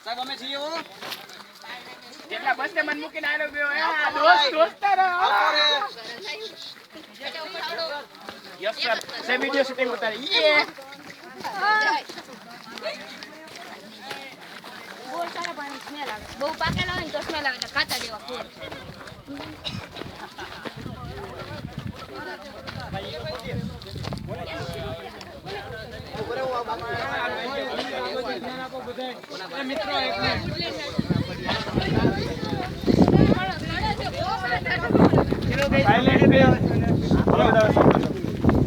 સાહેબ અમે છીએ હો જેટલા બસને મન મૂકીને આલો ગયો આ દોસ્તાર યસ સર સે વિડિયો શૂટિંગ ઉતારી યે બહુ સારા પાણી સ્મેલ આવે બહુ પાકેલા હોય ને તો સ્મેલ આવે કાચા જેવા ફૂલ મિત્રો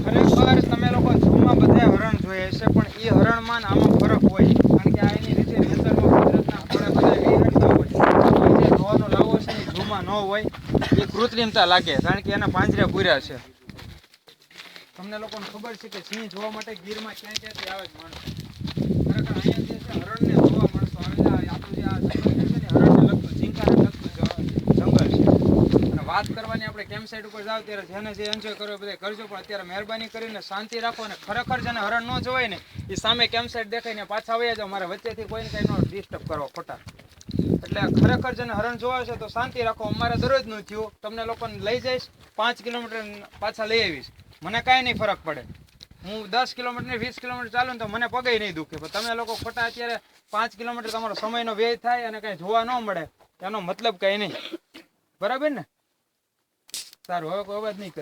ખરેખર તમે લોકો ઝૂમાં બધા હરણ જોઈએ હશે પણ એ હરણમાં આમાં ફરક હોય કારણ કે આ એની રીતે નેચરમાં કુદરતના ખોળે બધા વિહરતા હોય જે જોવાનો લાવો છે એ ઝૂમાં ન હોય એ કૃત્રિમતા લાગે કારણ કે એના પાંજરે પૂર્યા છે તમને લોકોને ખબર છે કે સિંહ જોવા માટે ગીરમાં ક્યાં ક્યાંથી આવે જ માણસો ખરેખર અહીંયા જે છે હરણને જોવા માણસો આવેલા આપણું જે આ જંગલ છે ને હરણને લગતું ચિંકાને લગતું જંગલ છે અને વાત કરવાની આપણે કેમ્પ સાઇટ ઉપર જાવ ત્યારે જેને જે એન્જોય કરવો બધા કરજો પણ અત્યારે મહેરબાની કરીને શાંતિ રાખો અને ખરેખર જેને હરણ ન જોવાય ને એ સામે કેમ્પ સાઇટ દેખાઈને પાછા વયા જાવ મારા વચ્ચેથી કોઈને કંઈ ન ડિસ્ટર્બ કરો ખોટા એટલે ખરેખર જેને હરણ જોવા છે તો શાંતિ રાખો અમારે દરરોજનું થયું તમને લોકોને લઈ જઈશ 5 કિલોમીટર પાછા લઈ આવીશ મને કાંઈ નહીં ફરક પડે હું 10 કિલોમીટર 20 કિલોમીટર ચાલું ને તો મને પગે નહીં દુખે પણ તમે લોકો ખોટા અત્યારે 5 કિલોમીટર તમારો સમયનો વ્યય થાય અને કાંઈ જોવા ન મળે એનો મતલબ કંઈ નહીં બરાબર ને સારું હવે કોઈ અવાજ નહીં કરે